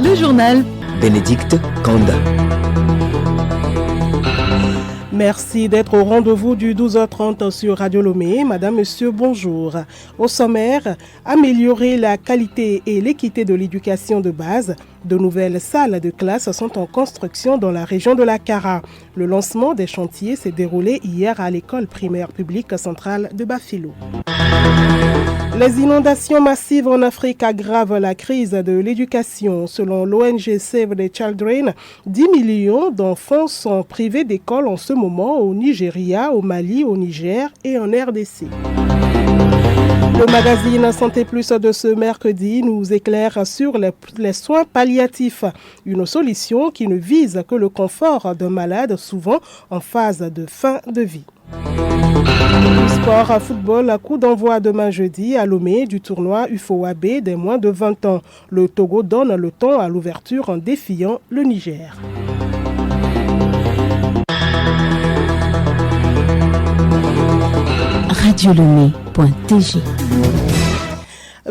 Le journal Bénédicte Kanda. Merci d'être au rendez-vous du 12h30 sur Radio Lomé. Madame, Monsieur, bonjour. Au sommaire, améliorer la qualité et l'équité de l'éducation de base. De nouvelles salles de classe sont en construction dans la région de la Kara. Le lancement des chantiers s'est déroulé hier à l'école primaire publique centrale de Bafilo. Les inondations massives en Afrique aggravent la crise de l'éducation. Selon l'ONG Save the Children, 10 millions d'enfants sont privés d'école en ce moment au Nigeria, au Mali, au Niger et en RDC. Le magazine Santé Plus de ce mercredi nous éclaire sur les soins palliatifs, une solution qui ne vise que le confort d'un malade souvent en phase de fin de vie. Sport à football, coup d'envoi demain jeudi à Lomé du tournoi UFOAB des moins de 20 ans. Le Togo donne le ton à l'ouverture en défiant le Niger. radiolomé.tg.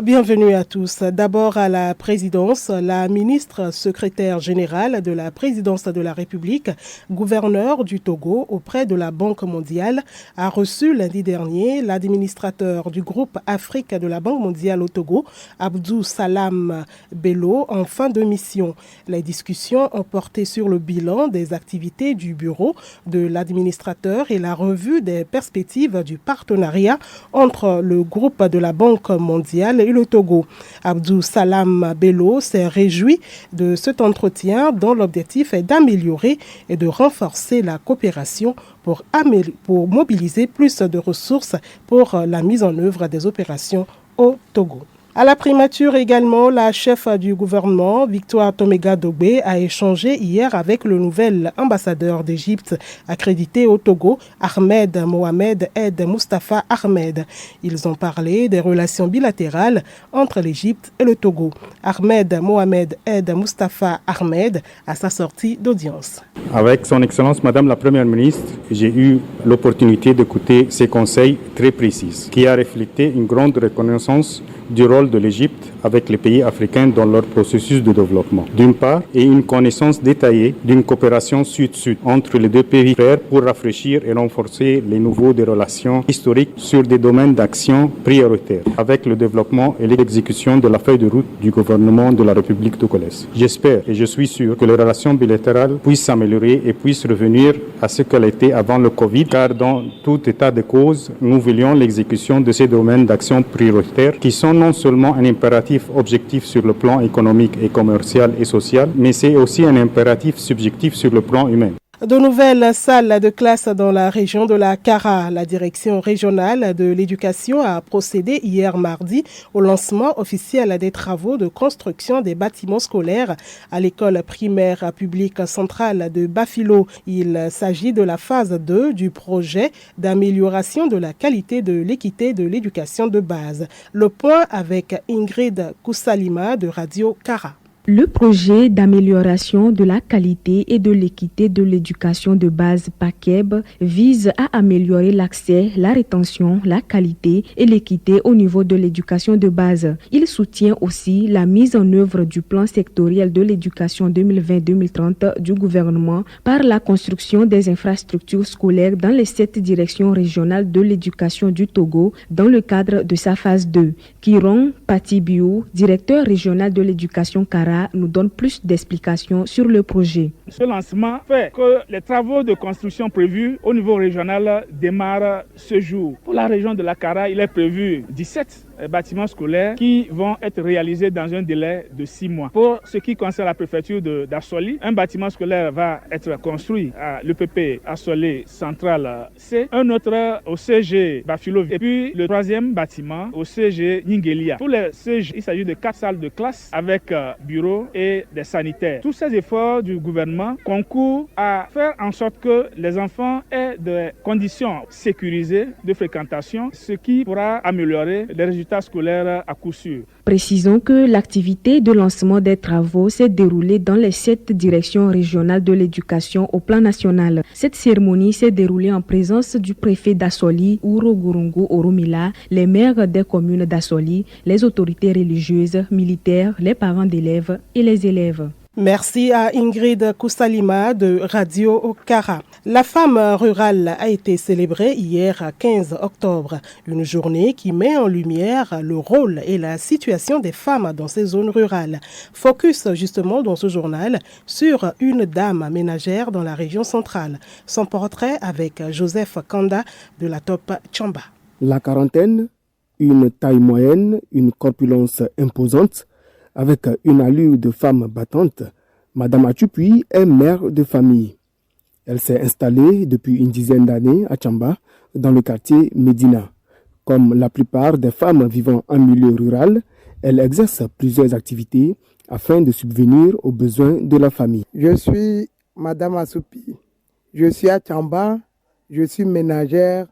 Bienvenue à tous. D'abord à la présidence, la ministre secrétaire générale de la présidence de la République, gouverneur du Togo auprès de la Banque mondiale, a reçu lundi dernier l'administrateur du groupe Afrique de la Banque mondiale au Togo, Abdou Salam Bello, en fin de mission. Les discussions ont porté sur le bilan des activités du bureau de l'administrateur et la revue des perspectives du partenariat entre le groupe de la Banque mondiale et le Togo. Abdou Salam Bello s'est réjoui de cet entretien dont l'objectif est d'améliorer et de renforcer la coopération pour mobiliser plus de ressources pour la mise en œuvre des opérations au Togo. À la primature également, la chef du gouvernement, Victoire Tomega Dogbe, a échangé hier avec le nouvel ambassadeur d'Égypte accrédité au Togo, Ahmed Mohamed Ed Mustafa Ahmed. Ils ont parlé des relations bilatérales entre l'Égypte et le Togo. Ahmed Mohamed Ed Mustafa Ahmed à sa sortie d'audience. Avec son Excellence Madame la Première ministre, j'ai eu l'opportunité d'écouter ses conseils très précis qui a reflété une grande reconnaissance du rôle de l'Égypte avec les pays africains dans leur processus de développement. D'une part, et une connaissance détaillée d'une coopération sud-sud entre les deux pays frères pour rafraîchir et renforcer les niveaux des relations historiques sur des domaines d'action prioritaires avec le développement et l'exécution de la feuille de route du gouvernement de la République togolaise. J'espère et je suis sûr que les relations bilatérales puissent s'améliorer et puissent revenir à ce qu'elles étaient avant le Covid, car dans tout état de cause, nous voulions l'exécution de ces domaines d'action prioritaires qui sont non seulement un impératif objectif sur le plan économique et commercial et social, mais c'est aussi un impératif subjectif sur le plan humain. De nouvelles salles de classe dans la région de la Kara. La direction régionale de l'éducation a procédé hier mardi au lancement officiel des travaux de construction des bâtiments scolaires à l'école primaire publique centrale de Bafilo. Il s'agit de la phase 2 du projet d'amélioration de la qualité de l'équité de l'éducation de base. Le point avec Ingrid Koussalima de Radio Kara. Le projet d'amélioration de la qualité et de l'équité de l'éducation de base PAKEB vise à améliorer l'accès, la rétention, la qualité et l'équité au niveau de l'éducation de base. Il soutient aussi la mise en œuvre du plan sectoriel de l'éducation 2020-2030 du gouvernement par la construction des infrastructures scolaires dans les 7 directions régionales de l'éducation du Togo dans le cadre de sa phase 2. Kiron Patibiou, directeur régional de l'éducation Kara, nous donne plus d'explications sur le projet. Ce lancement fait que les travaux de construction prévus au niveau régional démarrent ce jour. Pour la région de la Kara, il est prévu 17 bâtiments scolaires qui vont être réalisés dans un délai de 6 mois. Pour ce qui concerne la préfecture d'Assoli, un bâtiment scolaire va être construit à l'EPP Assolé Central C, un autre au CG Bafilo et puis le 3e bâtiment au CG Ningelia. Pour les CG, il s'agit de 4 salles de classe avec bureaux et des sanitaires. Tous ces efforts du gouvernement concourent à faire en sorte que les enfants aient des conditions sécurisées de fréquentation, ce qui pourra améliorer les résultats résultats scolaires à coup sûr. Précisons que l'activité de lancement des travaux s'est déroulée dans les 7 directions régionales de l'éducation au plan national. Cette cérémonie s'est déroulée en présence du préfet d'Assoli, Urogurungu Oromila, les maires des communes d'Assoli, les autorités religieuses, militaires, les parents d'élèves et les élèves. Merci à Ingrid Koussalima de Radio Okara. La femme rurale a été célébrée hier 15 octobre, une journée qui met en lumière le rôle et la situation des femmes dans ces zones rurales. Focus justement dans ce journal sur une dame ménagère dans la région centrale. Son portrait avec Joseph Kanda de la Top Chamba. La quarantaine, une taille moyenne, une corpulence imposante, avec une allure de femme battante, Madame Atupui est mère de famille. Elle s'est installée depuis une dizaine d'années à Chamba, dans le quartier Médina. Comme la plupart des femmes vivant en milieu rural, elle exerce plusieurs activités afin de subvenir aux besoins de la famille. Je suis Madame Atupui. Je suis à Chamba, je suis ménagère,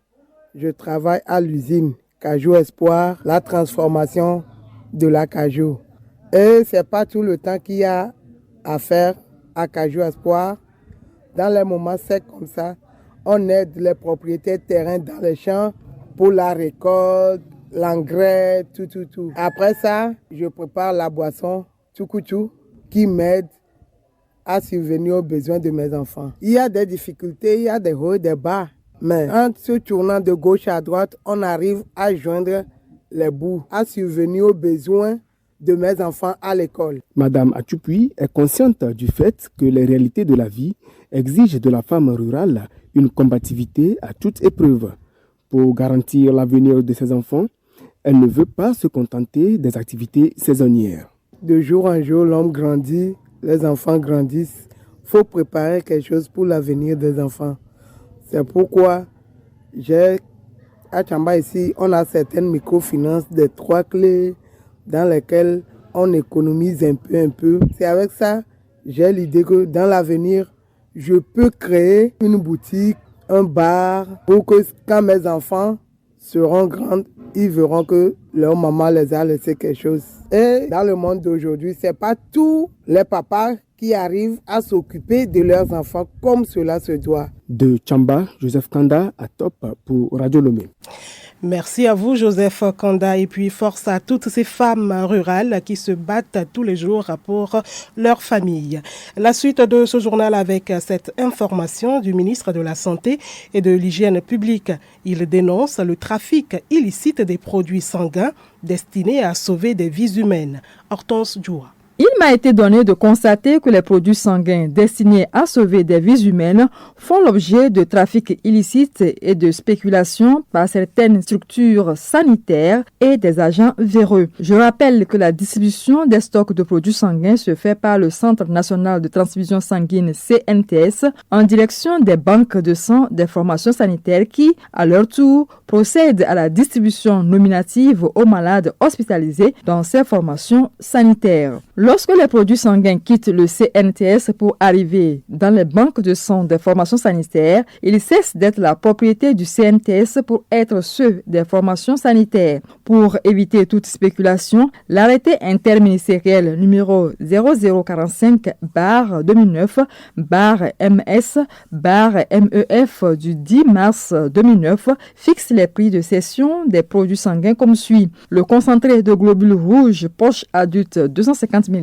je travaille à l'usine Cajou Espoir, la transformation de la cajou. Et ce n'est pas tout le temps qu'il y a à faire à Cajou Espoir. Dans les moments secs comme ça, on aide les propriétaires de terrain dans les champs pour la récolte, l'engrais, tout. Après ça, je prépare la boisson, tout, qui m'aide à subvenir aux besoins de mes enfants. Il y a des difficultés, il y a des hauts et des bas. Mais en se tournant de gauche à droite, on arrive à joindre les bouts, à subvenir aux besoins de mes enfants à l'école. Madame Atupui est consciente du fait que les réalités de la vie exigent de la femme rurale une combativité à toute épreuve. Pour garantir l'avenir de ses enfants, elle ne veut pas se contenter des activités saisonnières. De jour en jour, l'homme grandit, les enfants grandissent. Il faut préparer quelque chose pour l'avenir des enfants. C'est pourquoi à Chamba ici, on a certaines microfinances, des 3 clés, dans lesquels on économise un peu. C'est avec ça, j'ai l'idée que dans l'avenir, je peux créer une boutique, un bar, pour que quand mes enfants seront grands, ils verront que leur maman les a laissé quelque chose. Et dans le monde d'aujourd'hui, ce n'est pas tous les papas qui arrivent à s'occuper de leurs enfants comme cela se doit. De Chamba, Joseph Kanda à Top pour Radio Lomé. Merci à vous, Joseph Kanda, et puis force à toutes ces femmes rurales qui se battent tous les jours pour leur famille. La suite de ce journal avec cette information du ministre de la Santé et de l'Hygiène publique. Il dénonce le trafic illicite des produits sanguins destinés à sauver des vies humaines. Hortense Djoua. Il m'a été donné de constater que les produits sanguins destinés à sauver des vies humaines font l'objet de trafics illicites et de spéculation par certaines structures sanitaires et des agents véreux. Je rappelle que la distribution des stocks de produits sanguins se fait par le Centre national de transfusion sanguine CNTS en direction des banques de sang des formations sanitaires qui, à leur tour, procèdent à la distribution nominative aux malades hospitalisés dans ces formations sanitaires. Lorsque les produits sanguins quittent le CNTS pour arriver dans les banques de sang des formations sanitaires, ils cessent d'être la propriété du CNTS pour être ceux des formations sanitaires. Pour éviter toute spéculation, l'arrêté interministériel numéro 0045/2009/MS/MEF du 10 mars 2009 fixe les prix de cession des produits sanguins comme suit. Le concentré de globules rouges poche adulte 250 ml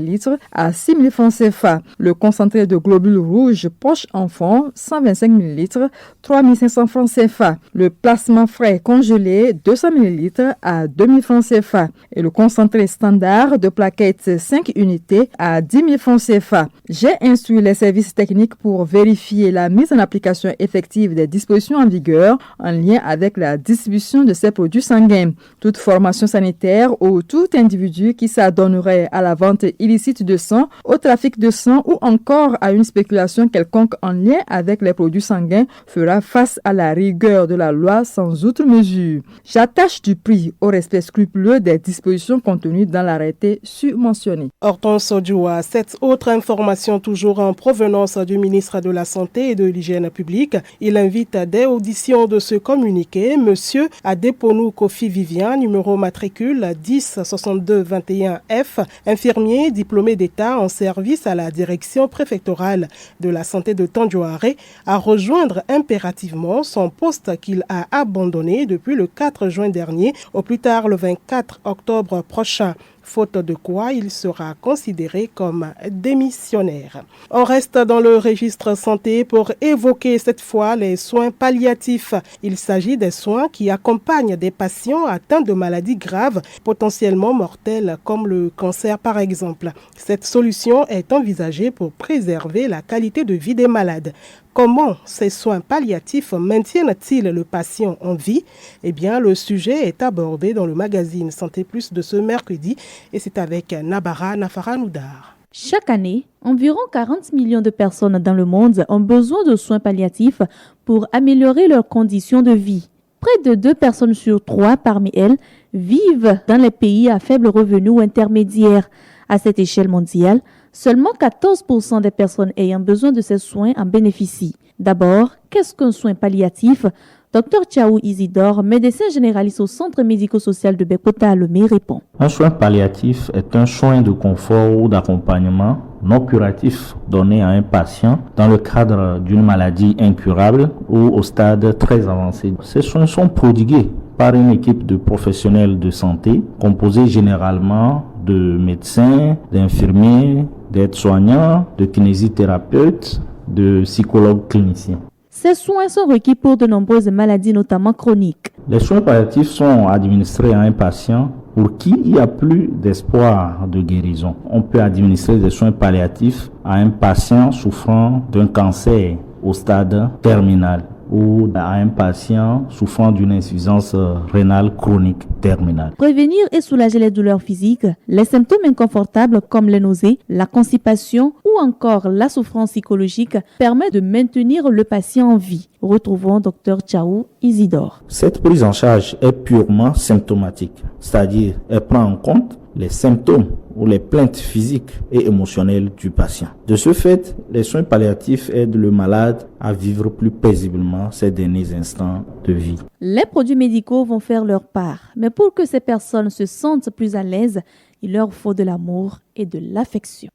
à 6 000 francs CFA. Le concentré de globules rouges poche enfant 125 ml 3 500 francs CFA. Le plasma frais congelé 200 ml à 2 000 francs CFA. Et le concentré standard de plaquettes 5 unités à 10 000 francs CFA. J'ai instruit les services techniques pour vérifier la mise en application effective des dispositions en vigueur en lien avec la distribution de ces produits sanguins. Toute formation sanitaire ou tout individu qui s'adonnerait à la vente illicite de sang, au trafic de sang ou encore à une spéculation quelconque en lien avec les produits sanguins fera face à la rigueur de la loi sans outre mesure. J'attache du prix au respect scrupuleux des dispositions contenues dans l'arrêté submentionné. Hortense Odjoua, cette autre information toujours en provenance du ministre de la Santé et de l'Hygiène publique. Il invite dès audition de ce communiqué Monsieur Adeponou Kofi Vivian, numéro matricule 106221F, infirmier diplômé d'État en service à la direction préfectorale de la santé de Tandjouaré, à rejoindre impérativement son poste qu'il a abandonné depuis le 4 juin dernier, au plus tard le 24 octobre prochain. Faute de quoi, il sera considéré comme démissionnaire. On reste dans le registre santé pour évoquer cette fois les soins palliatifs. Il s'agit des soins qui accompagnent des patients atteints de maladies graves, potentiellement mortelles, comme le cancer par exemple. Cette solution est envisagée pour préserver la qualité de vie des malades. Comment ces soins palliatifs maintiennent-ils le patient en vie? Eh bien, le sujet est abordé dans le magazine Santé Plus de ce mercredi et c'est avec Nabara Nafaranoudar. Chaque année, environ 40 millions de personnes dans le monde ont besoin de soins palliatifs pour améliorer leurs conditions de vie. Près de 2 personnes sur 3 parmi elles vivent dans les pays à faible revenu ou intermédiaire. À cette échelle mondiale, seulement 14% des personnes ayant besoin de ces soins en bénéficient. D'abord, qu'est-ce qu'un soin palliatif? Dr Tchaou Isidore, médecin généraliste au Centre médico-social de Bekota à Lomé, répond. Un soin palliatif est un soin de confort ou d'accompagnement non curatif donné à un patient dans le cadre d'une maladie incurable ou au stade très avancé. Ces soins sont prodigués par une équipe de professionnels de santé composée généralement de médecins, d'infirmiers, d'aides-soignants, de kinésithérapeutes, de psychologues cliniciens. Ces soins sont requis pour de nombreuses maladies, notamment chroniques. Les soins palliatifs sont administrés à un patient pour qui il n'y a plus d'espoir de guérison. On peut administrer des soins palliatifs à un patient souffrant d'un cancer au stade terminal ou à un patient souffrant d'une insuffisance rénale chronique terminale. Prévenir et soulager les douleurs physiques, les symptômes inconfortables comme les nausées, la constipation ou encore la souffrance psychologique permet de maintenir le patient en vie. Retrouvons Dr Tchaou Isidore. Cette prise en charge est purement symptomatique, c'est-à-dire elle prend en compte les symptômes ou les plaintes physiques et émotionnelles du patient. De ce fait, les soins palliatifs aident le malade à vivre plus paisiblement ses derniers instants de vie. Les produits médicaux vont faire leur part, mais pour que ces personnes se sentent plus à l'aise, il leur faut de l'amour et de l'affection.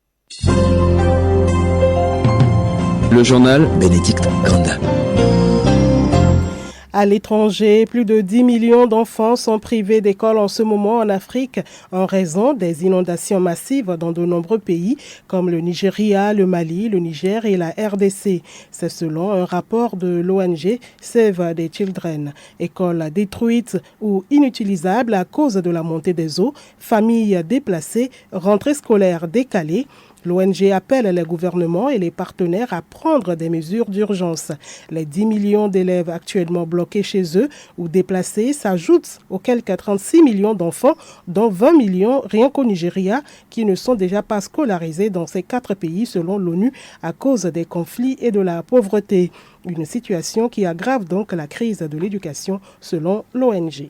Le journal Bénédicte Kanda. À l'étranger, plus de 10 millions d'enfants sont privés d'école en ce moment en Afrique en raison des inondations massives dans de nombreux pays comme le Nigeria, le Mali, le Niger et la RDC. C'est selon un rapport de l'ONG Save the Children. Écoles détruites ou inutilisables à cause de la montée des eaux, familles déplacées, rentrées scolaires décalées. L'ONG appelle les gouvernements et les partenaires à prendre des mesures d'urgence. Les 10 millions d'élèves actuellement bloqués chez eux ou déplacés s'ajoutent aux quelques 36 millions d'enfants, dont 20 millions rien qu'au Nigeria, qui ne sont déjà pas scolarisés dans ces 4 pays selon l'ONU à cause des conflits et de la pauvreté. Une situation qui aggrave donc la crise de l'éducation selon l'ONG.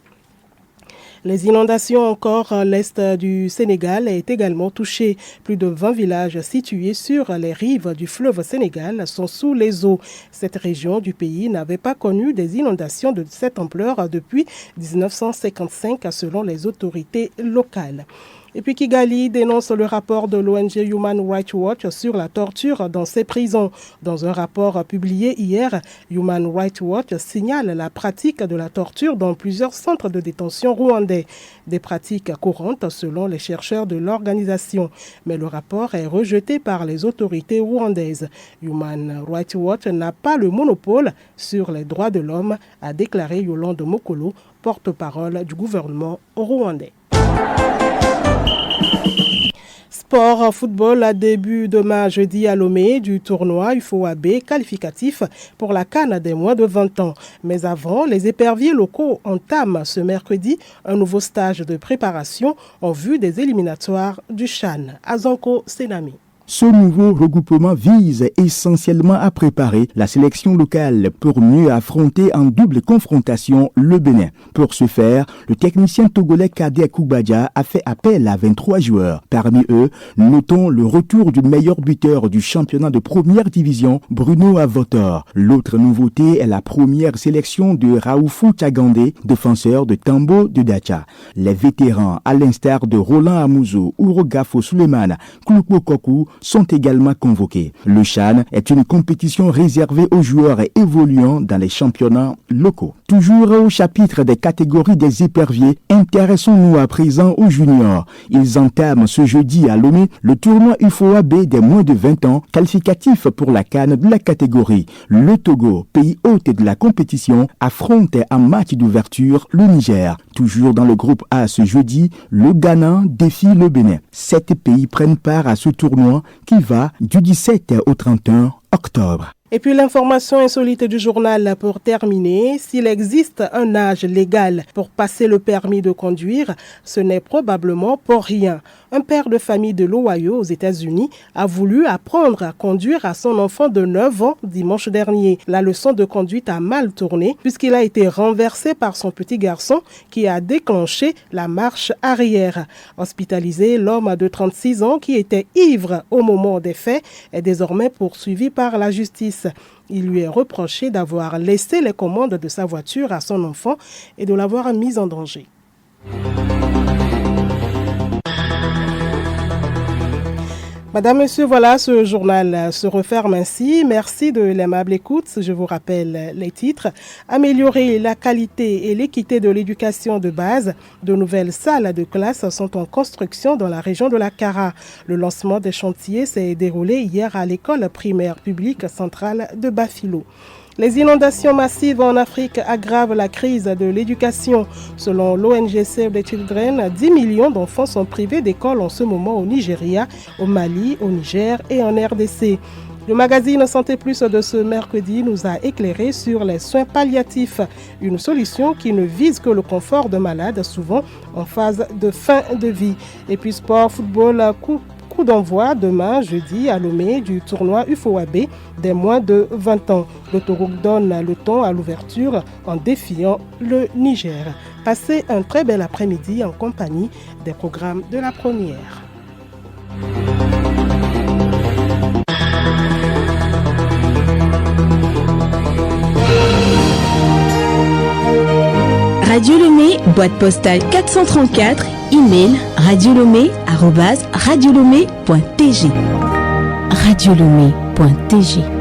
Les inondations encore à l'est du Sénégal est également touché. Plus de 20 villages situés sur les rives du fleuve Sénégal sont sous les eaux. Cette région du pays n'avait pas connu des inondations de cette ampleur depuis 1955 selon les autorités locales. Et puis Kigali dénonce le rapport de l'ONG Human Rights Watch sur la torture dans ces prisons. Dans un rapport publié hier, Human Rights Watch signale la pratique de la torture dans plusieurs centres de détention rwandais. Des pratiques courantes selon les chercheurs de l'organisation. Mais le rapport est rejeté par les autorités rwandaises. Human Rights Watch n'a pas le monopole sur les droits de l'homme, a déclaré Yolande Mokolo, porte-parole du gouvernement rwandais. Sport football à début demain jeudi à Lomé du tournoi UFOAB qualificatif pour la CAN des moins de 20 ans. Mais avant, les éperviers locaux entament ce mercredi un nouveau stage de préparation en vue des éliminatoires du CHAN. Azanko Senami. Ce nouveau regroupement vise essentiellement à préparer la sélection locale pour mieux affronter en double confrontation le Bénin. Pour ce faire, le technicien togolais Kadek Koubadja a fait appel à 23 joueurs. Parmi eux, notons le retour du meilleur buteur du championnat de première division, Bruno Avotor. L'autre nouveauté est la première sélection de Raoufou Tchagandé, défenseur de Tambo de Dacha. Les vétérans, à l'instar de Roland Amouzo, Urogafo Suleiman, Kouloupo Kokou, sont également convoqués. Le CHAN est une compétition réservée aux joueurs évoluant dans les championnats locaux. Toujours au chapitre des catégories des éperviers, intéressons-nous à présent aux juniors. Ils entament ce jeudi à Lomé le tournoi UFOAB des moins de 20 ans, qualificatif pour la CAN de la catégorie. Le Togo, pays hôte de la compétition, affronte en match d'ouverture le Niger. Toujours dans le groupe A ce jeudi, le Ghana défie le Bénin. 7 pays prennent part à ce tournoi qui va du 17 au 31 octobre. Et puis l'information insolite du journal pour terminer, s'il existe un âge légal pour passer le permis de conduire, ce n'est probablement pour rien. Un père de famille de l'Ohio aux États-Unis a voulu apprendre à conduire à son enfant de 9 ans dimanche dernier. La leçon de conduite a mal tourné puisqu'il a été renversé par son petit garçon qui a déclenché la marche arrière. Hospitalisé, l'homme de 36 ans qui était ivre au moment des faits est désormais poursuivi par la justice. Il lui est reproché d'avoir laissé les commandes de sa voiture à son enfant et de l'avoir mis en danger. Madame, Monsieur, voilà, ce journal se referme ainsi. Merci de l'aimable écoute. Je vous rappelle les titres. Améliorer la qualité et l'équité de l'éducation de base. De nouvelles salles de classe sont en construction dans la région de la Kara. Le lancement des chantiers s'est déroulé hier à l'école primaire publique centrale de Bafilo. Les inondations massives en Afrique aggravent la crise de l'éducation. Selon l'ONG Save the Children, 10 millions d'enfants sont privés d'école en ce moment au Nigeria, au Mali, au Niger et en RDC. Le magazine Santé Plus de ce mercredi nous a éclairé sur les soins palliatifs, une solution qui ne vise que le confort de malades, souvent en phase de fin de vie. Et puis sport, football, coup d'envoi demain, jeudi, à Lomé, du tournoi UFOAB des moins de 20 ans. Le Togo donne le ton à l'ouverture en défiant le Niger. Passez un très bel après-midi en compagnie des programmes de la première. Radio Lomé, boîte postale 434, email radiolomé@radiolomé.tg. Radiolomé.tg